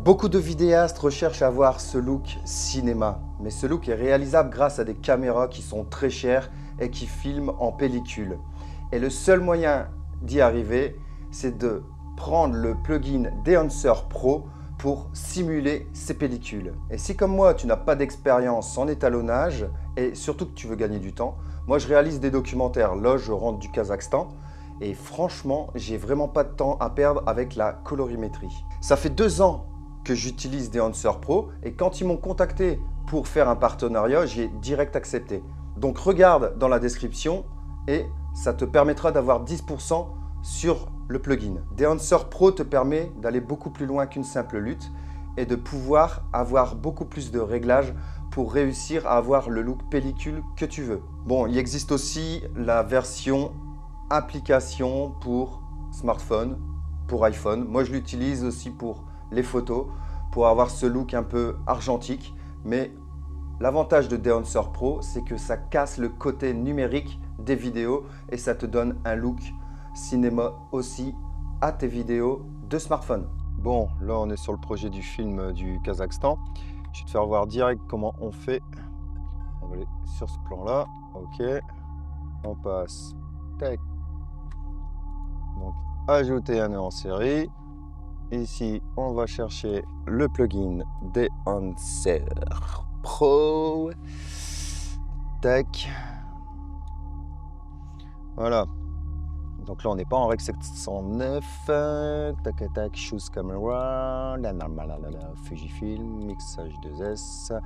Beaucoup de vidéastes recherchent à avoir ce look cinéma, mais ce look est réalisable grâce à des caméras qui sont très chères et qui filment en pellicule. Et le seul moyen d'y arriver, c'est de prendre le plugin d'Enhancer Pro pour simuler ces pellicules. Et si comme moi, tu n'as pas d'expérience en étalonnage et surtout que tu veux gagner du temps, moi je réalise des documentaires. Là, je rentre du Kazakhstan et franchement, j'ai vraiment pas de temps à perdre avec la colorimétrie. Ça fait 2 ans que j'utilise Enhancer Pro et quand ils m'ont contacté pour faire un partenariat, j'ai direct accepté. Donc regarde dans la description et ça te permettra d'avoir 10% sur le plugin. Enhancer Pro te permet d'aller beaucoup plus loin qu'une simple lutte et de pouvoir avoir beaucoup plus de réglages pour réussir à avoir le look pellicule que tu veux. Bon, il existe aussi la version application pour smartphone, pour iPhone. Moi, je l'utilise aussi pour les photos, pour avoir ce look un peu argentique. Mais l'avantage de Enhancer Pro, c'est que ça casse le côté numérique des vidéos et ça te donne un look cinéma aussi à tes vidéos de smartphone. Bon, là, on est sur le projet du film du Kazakhstan. Je vais te faire voir direct comment on fait. On va aller sur ce plan-là. OK. On passe. Tac. Donc, ajouter un nœud en série. Ici, on va chercher le plugin d'Enhancer Pro. Tac. Voilà. Donc là, on n'est pas en Rec 709. Tac, tac, choose camera. Fujifilm, mixage 2S.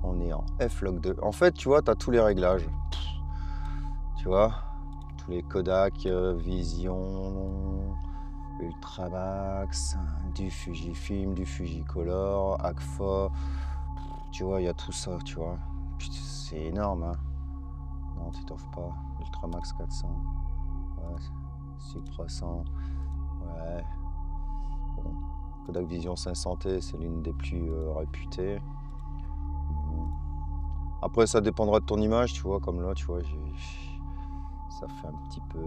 On est en F-Log2. En fait, tu vois, tu as tous les réglages. Tu vois, tous les Kodak, Vision, Ultramax, du Fujifilm, du Fujicolor, Agfa. Tu vois, il y a tout ça, tu vois. C'est énorme, hein. Non, tu t'offres pas. Ultramax 400. Ouais, Supra 100. Ouais. Bon. Kodak Vision 500T, c'est l'une des plus réputées. Après, ça dépendra de ton image, tu vois. Comme là, tu vois, ça fait un petit peu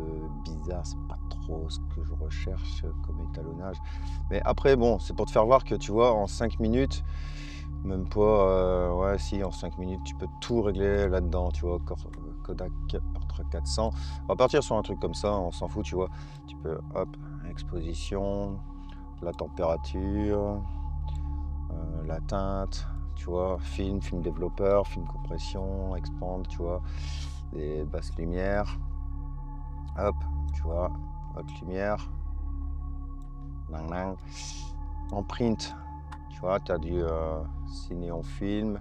bizarre. C'est pas trop ce que je recherche comme étalonnage. Mais après, bon, c'est pour te faire voir que, tu vois, en 5 minutes, même pas, ouais, si, en 5 minutes, tu peux tout régler là-dedans, tu vois. Kodak Portra 400. On va partir sur un truc comme ça, on s'en fout, tu vois. Tu peux, hop, exposition, la température, la teinte, tu vois, film développeur, film compression, expand, tu vois, les basses lumières, hop, tu vois, haute lumière, en print, tu vois, tu as du Cinéon Film,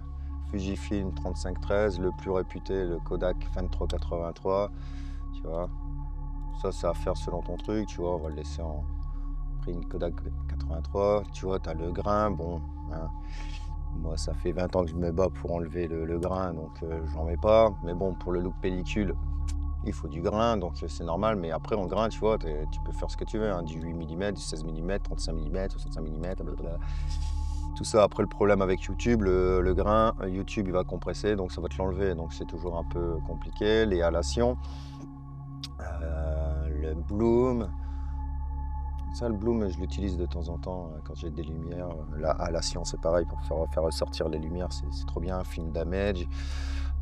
Fujifilm 3513, le plus réputé, le Kodak 2383, tu vois. Ça, c'est à faire selon ton truc, tu vois, on va le laisser en print Kodak 83. Tu vois, tu as le grain, bon, hein. Moi, ça fait 20 ans que je me bats pour enlever le grain, donc j'en mets pas. Mais bon, pour le look pellicule, il faut du grain, donc c'est normal. Mais après, en grain, tu vois, tu peux faire ce que tu veux, hein, du 8 mm, du 16 mm, 35 mm, 65 mm, blablabla. Tout ça, après le problème avec YouTube, le grain, YouTube il va compresser, donc ça va te l'enlever, donc c'est toujours un peu compliqué. Les halations, le bloom, ça le bloom je l'utilise de temps en temps quand j'ai des lumières. La halation c'est pareil, pour faire ressortir les lumières, c'est trop bien. Film damage,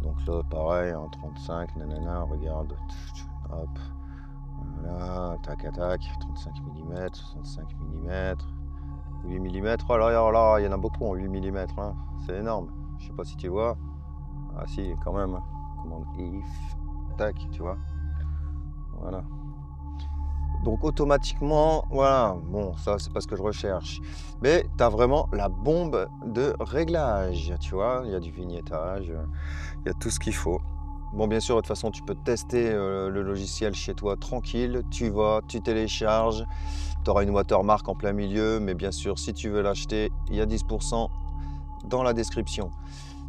donc là pareil, en 35, nanana, regarde, hop, voilà, tac, tac, 35 mm, 65 mm. 8 mm, oh là, il y en a beaucoup en 8 mm, hein. C'est énorme. Je sais pas si tu vois. Ah si, quand même. Commande if, tac, tu vois. Voilà. Donc automatiquement, voilà, bon, ça c'est pas ce que je recherche. Mais tu as vraiment la bombe de réglage, tu vois. Il y a du vignettage, il y a tout ce qu'il faut. Bon, bien sûr, de toute façon, tu peux tester le logiciel chez toi tranquille. Tu vas, tu télécharges. Tu auras une watermark en plein milieu, mais bien sûr, si tu veux l'acheter, il y a 10% dans la description.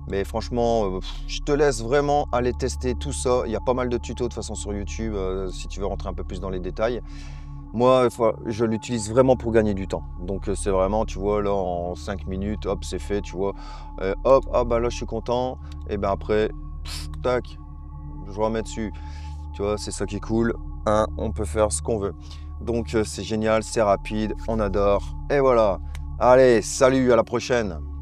Mais franchement, je te laisse vraiment aller tester tout ça. Il y a pas mal de tutos de toute façon sur YouTube, si tu veux rentrer un peu plus dans les détails. Moi, je l'utilise vraiment pour gagner du temps. Donc c'est vraiment, tu vois, là, en 5 minutes, hop, c'est fait, tu vois. Hop, ah bah là, je suis content. Et ben après, tac, je remets dessus. Tu vois, c'est ça qui est cool. Hein, on peut faire ce qu'on veut. Donc c'est génial, c'est rapide, on adore. Et voilà. Allez, salut, à la prochaine.